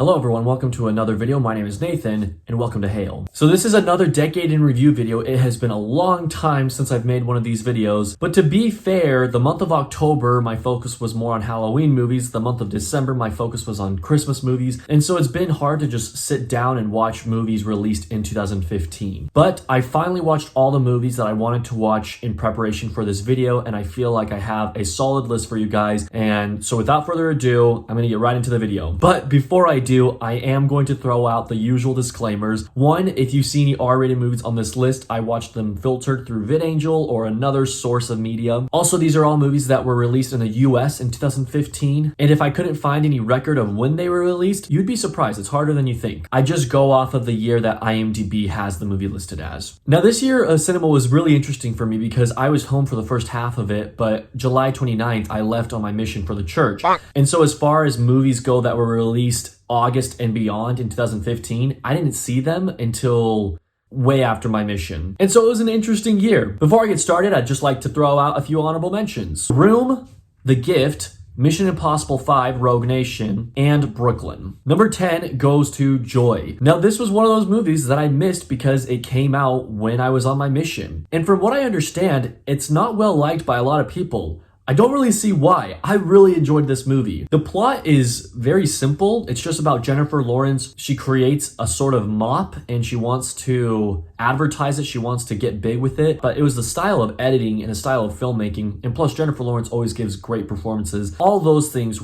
Hello everyone, welcome to another video. My name is Nathan, and welcome to Hale. So this is another decade in review video. It has been a long time since I've made one of these videos, but to be fair, the month of October, my focus was more on Halloween movies. The month of December, my focus was on Christmas movies, and so it's been hard to just sit down and watch movies released in 2015. But I finally watched all the movies that I wanted to watch in preparation for this video, and I feel like I have a solid list for you guys. And so without further ado, I'm gonna get right into the video. But before I do, I am going to throw out the usual disclaimers. One, if you see any R-rated movies on this list, I watched them filtered through VidAngel or another source of media. Also, these are all movies that were released in the US in 2015, and if I couldn't find any record of when they were released, you'd be surprised. It's harder than you think. I just go off of the year that IMDb has the movie listed as. Now, this year, cinema was really interesting for me because I was home for the first half of it, but July 29th, I left on my mission for the church. And so as far as movies go that were released August and beyond in 2015, I didn't see them until way after my mission. And so it was an interesting year. Before I get started, I'd just like to throw out a few honorable mentions. Room, The Gift, Mission Impossible 5, Rogue Nation, and Brooklyn. Number 10 goes to Joy. Now, this was one of those movies that I missed because it came out when I was on my mission. And from what I understand, it's not well liked by a lot of people. I don't really see why. I really enjoyed this movie. The plot is very simple. It's just about Jennifer Lawrence. She creates a sort of mop and she wants to advertise it. She wants to get big with it. But it was the style of editing and a style of filmmaking. And plus, Jennifer Lawrence always gives great performances. All those things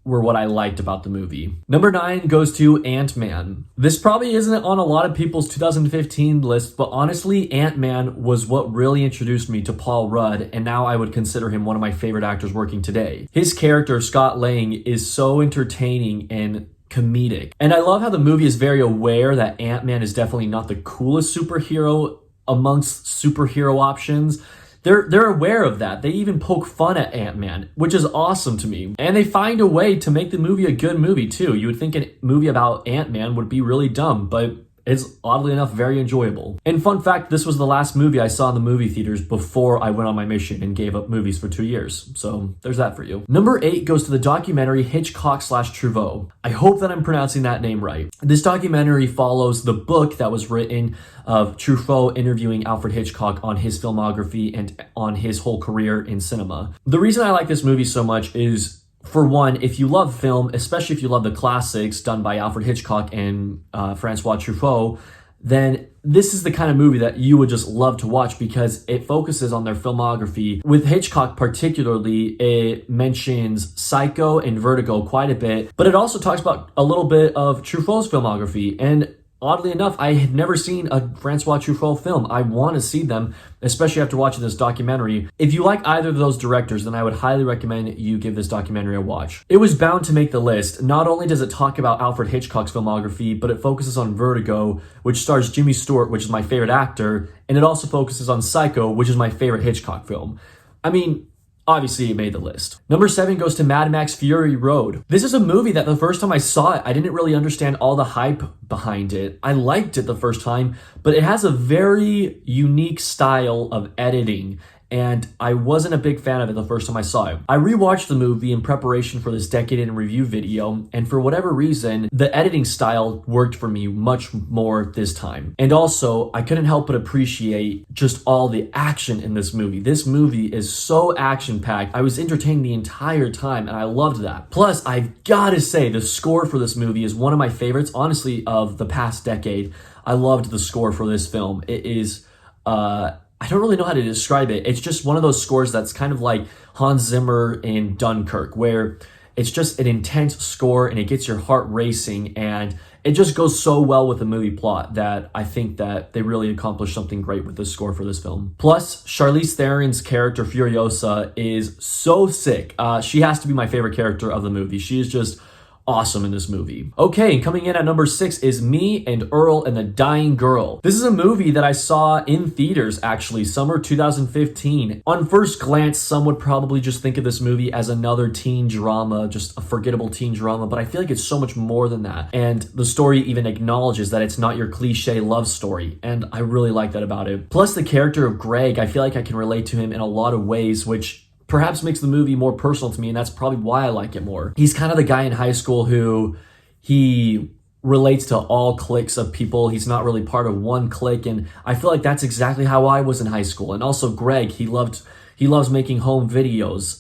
were what I liked about the movie. Number 9 goes to AntMan. This probably isn't on a lot of people's 2015 list, but honestly, AntMan was what really introduced me to Paul Rudd, and now I would consider him one of my favorite actors working today. His character, Scott Lang, is so entertaining and comedic. And I love how the movie is very aware that Ant-Man is definitely not the coolest superhero amongst superhero options. They're aware of that. They even poke fun at Ant-Man, which is awesome to me. And they find a way to make the movie a good movie too. You would think a movie about Ant-Man would be really dumb, but it's oddly enough very enjoyable. And fun fact, this was the last movie I saw in the movie theaters before I went on my mission and gave up movies for 2 years. So there's that for you. Number 8 goes to the documentary Hitchcock / Truffaut. I hope that I'm pronouncing that name right. This documentary follows the book that was written of Truffaut interviewing Alfred Hitchcock on his filmography and on his whole career in cinema. The reason I like this movie so much is, for one, if you love film, especially if you love the classics done by Alfred Hitchcock and Francois Truffaut, then this is the kind of movie that you would just love to watch because it focuses on their filmography. With Hitchcock particularly, it mentions Psycho and Vertigo quite a bit, but it also talks about a little bit of Truffaut's filmography. And oddly enough, I had never seen a Francois Truffaut film. I want to see them, especially after watching this documentary. If you like either of those directors, then I would highly recommend you give this documentary a watch. It was bound to make the list. Not only does it talk about Alfred Hitchcock's filmography, but it focuses on Vertigo, which stars Jimmy Stewart, which is my favorite actor, and it also focuses on Psycho, which is my favorite Hitchcock film. I mean, obviously, it made the list. Number 7 goes to Mad Max Fury Road. This is a movie that the first time I saw it, I didn't really understand all the hype behind it. I liked it the first time, but it has a very unique style of editing, and I wasn't a big fan of it the first time I saw it. I rewatched the movie in preparation for this Decade in Review video, and for whatever reason, the editing style worked for me much more this time. And also, I couldn't help but appreciate just all the action in this movie. This movie is so action-packed. I was entertained the entire time, and I loved that. Plus, I've gotta say, the score for this movie is one of my favorites, honestly, of the past decade. I loved the score for this film. It is, I don't really know how to describe it. It's just one of those scores that's kind of like Hans Zimmer in Dunkirk, where it's just an intense score and it gets your heart racing, and it just goes so well with the movie plot that I think that they really accomplished something great with the score for this film. Plus, Charlize Theron's character Furiosa is so sick. She has to be my favorite character of the movie. She is just awesome in this movie. Okay, coming in at number 6 is Me and Earl and the Dying Girl. This is a movie that I saw in theaters, actually, summer 2015. On first glance, some would probably just think of this movie as another teen drama, just a forgettable teen drama, but I feel like it's so much more than that. And the story even acknowledges that it's not your cliche love story, and I really like that about it. Plus, the character of Greg, I feel like I can relate to him in a lot of ways, which perhaps makes the movie more personal to me, and that's probably why I like it more. He's kind of the guy in high school who he relates to all cliques of people. He's not really part of one clique, and I feel like that's exactly how I was in high school. And also Greg, he loves making home videos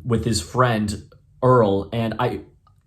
with his friend Earl, and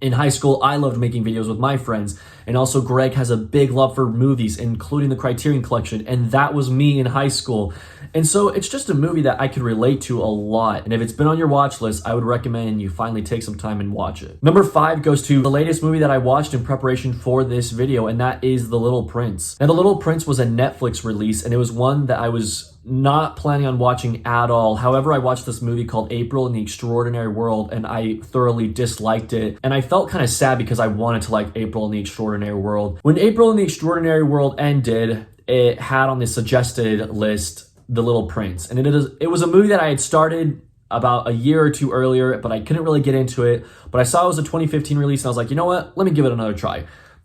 in high school, I loved making videos with my friends. And also Greg has a big love for movies, including the Criterion Collection, and that was me in high school. And so it's just a movie that I could relate to a lot. And if it's been on your watch list, I would recommend you finally take some time and watch it. Number 5 goes to the latest movie that I watched in preparation for this video, and that is The Little Prince. Now, The Little Prince was a Netflix release, and it was one that I was not planning on watching at all. However, I watched this movie called April in the Extraordinary World, and I thoroughly disliked it. And I felt kind of sad because I wanted to like April in the Extraordinary World. When April in the Extraordinary World ended, it had on the suggested list The Little Prince. And it was a movie that I had started about a year or two earlier, but I couldn't really get into it. But I saw it was a 2015 release, and I was like, you know what? Let me give it another try.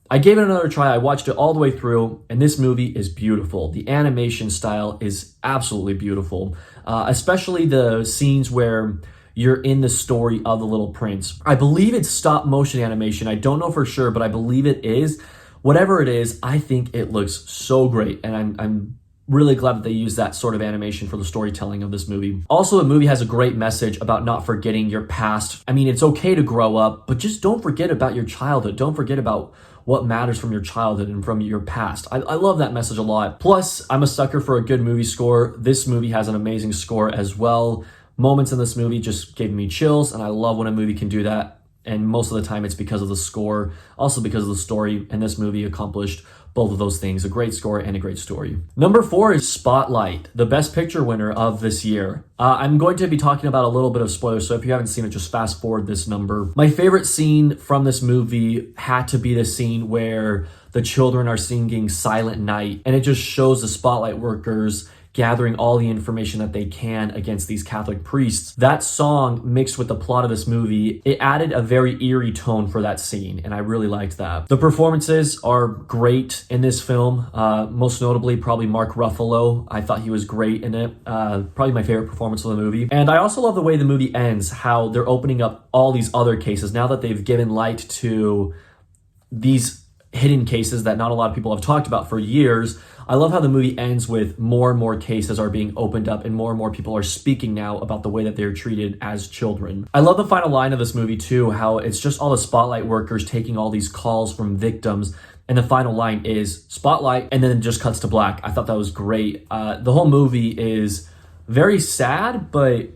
I gave it another try. I watched it all the way through, and this movie is beautiful. The animation style is absolutely beautiful, especially the scenes where you're in the story of the Little Prince. I believe it's stop motion animation. I don't know for sure, but I believe it is. Whatever it is, I think it looks so great, and I'm really glad that they used that sort of animation for the storytelling of this movie. Also, the movie has a great message about not forgetting your past. I mean, it's okay to grow up, but just don't forget about your childhood. Don't forget about what matters from your childhood and from your past. I love that message a lot. Plus, I'm a sucker for a good movie score. This movie has an amazing score as well. Moments in this movie just gave me chills, and I love when a movie can do that. And most of the time it's because of the score, also because of the story, and this movie accomplished both of those things, a great score and a great story. Number 4 is Spotlight, the Best Picture winner of this year. I'm going to be talking about a little bit of spoilers, so if you haven't seen it, just fast forward this number. My favorite scene from this movie had to be the scene where the children are singing Silent Night, and it just shows the Spotlight workers gathering all the information that they can against these Catholic priests. That song mixed with the plot of this movie, it added a very eerie tone for that scene, and I really liked that. The performances are great in this film, most notably probably Mark Ruffalo. I thought he was great in it, probably my favorite performance of the movie. And I also love the way the movie ends, how they're opening up all these other cases now that they've given light to these hidden cases that not a lot of people have talked about for years. I love how the movie ends with more and more cases are being opened up and more people are speaking now about the way that they're treated as children. I love the final line of this movie too, how it's just all the Spotlight workers taking all these calls from victims, and the final line is Spotlight, and then it just cuts to black. I thought that was great. The whole movie is very sad, but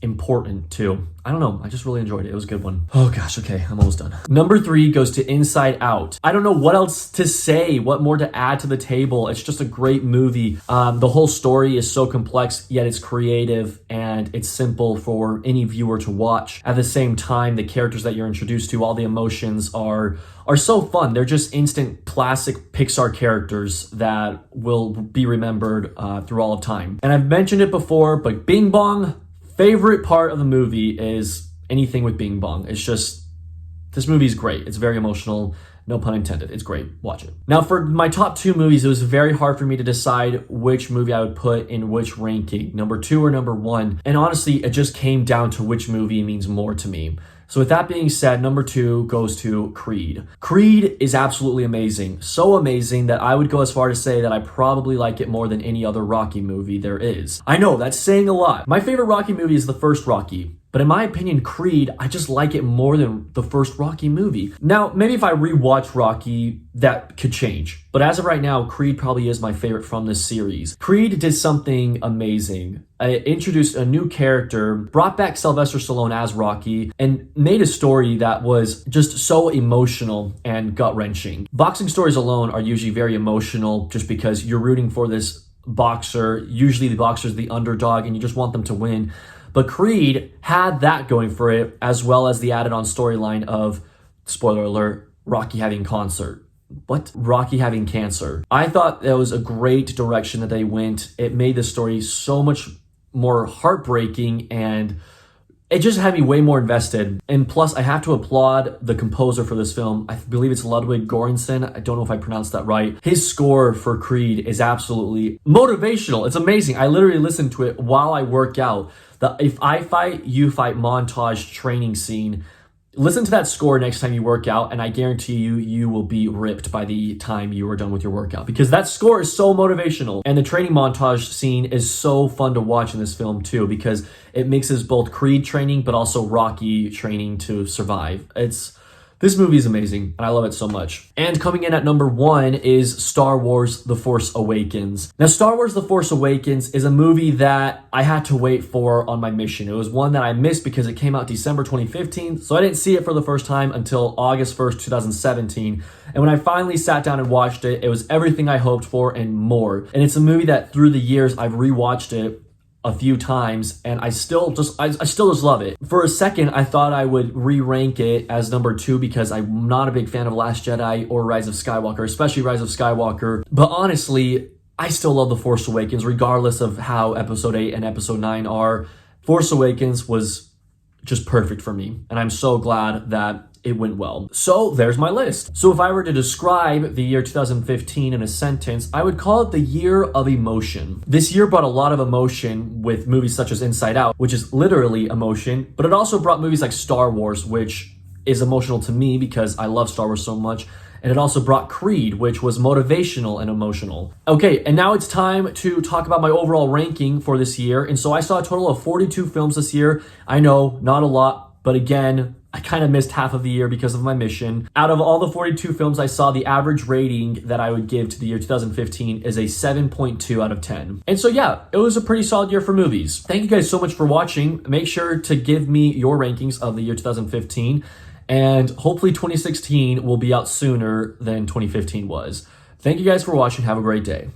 important too. I don't know, I just really enjoyed it. It was a good one. Oh gosh, okay, I'm almost done. Number 3 goes to Inside Out. I don't know what else to say, what more to add to the table. It's just a great movie. The whole story is so complex, yet it's creative and it's simple for any viewer to watch. At the same time, the characters that you're introduced to, all the emotions are so fun. They're just instant classic Pixar characters that will be remembered through all of time. And I've mentioned it before, but Bing Bong, favorite part of the movie is anything with Bing Bong. It's just, this movie is great. It's very emotional. No pun intended. It's great. Watch it. Now, for my top 2 movies, it was very hard for me to decide which movie I would put in which ranking, number 2 or number 1. And honestly, it just came down to which movie means more to me. So with that being said, number 2 goes to Creed. Creed is absolutely amazing. So amazing that I would go as far to say that I probably like it more than any other Rocky movie there is. I know, that's saying a lot. My favorite Rocky movie is the first Rocky. But in my opinion, Creed, I just like it more than the first Rocky movie. Now, maybe if I rewatch Rocky, that could change. But as of right now, Creed probably is my favorite from this series. Creed did something amazing. It introduced a new character, brought back Sylvester Stallone as Rocky, and made a story that was just so emotional and gut-wrenching. Boxing stories alone are usually very emotional just because you're rooting for this boxer. Usually the boxer's the underdog and you just want them to win. But Creed had that going for it, as well as the added-on storyline of, spoiler alert, Rocky having cancer. What? Rocky having cancer. I thought that was a great direction that they went. It made the story so much more heartbreaking, and it just had me way more invested. And plus, I have to applaud the composer for this film. I believe it's Ludwig Göransson. I don't know if I pronounced that right. His score for Creed is absolutely motivational. It's amazing. I literally listen to it while I work out. The If I Fight, You Fight montage training scene Listen to that score next time you work out, and I guarantee you, you will be ripped by the time you are done with your workout, because that score is so motivational. And the training montage scene is so fun to watch in this film too, because it mixes both Creed training, but also Rocky training to survive. This movie is amazing, and I love it so much. And coming in at number 1 is Star Wars The Force Awakens. Now, Star Wars The Force Awakens is a movie that I had to wait for on my mission. It was one that I missed because it came out December 2015, so I didn't see it for the first time until August 1st, 2017. And when I finally sat down and watched it, it was everything I hoped for and more. And it's a movie that through the years, I've rewatched it a few times, and I still just love it. For a second, I thought I would re-rank it as number 2 because I'm not a big fan of Last Jedi or Rise of Skywalker, especially Rise of Skywalker. But honestly, I still love The Force Awakens, regardless of how Episode 8 and Episode 9 are. Force Awakens was just perfect for me, and I'm so glad that it went well. So there's my list. So if I were to describe the year 2015 in a sentence, I would call it the year of emotion. This year brought a lot of emotion with movies such as Inside Out, which is literally emotion, but it also brought movies like Star Wars, which is emotional to me because I love Star Wars so much. And it also brought Creed, which was motivational and emotional. Okay, and now it's time to talk about my overall ranking for this year. And so I saw a total of 42 films this year. I know, not a lot, but again, I kind of missed half of the year because of my mission. Out of all the 42 films I saw, the average rating that I would give to the year 2015 is a 7.2 out of 10. And so yeah, it was a pretty solid year for movies. Thank you guys so much for watching. Make sure to give me your rankings of the year 2015, and hopefully 2016 will be out sooner than 2015 was. Thank you guys for watching. Have a great day.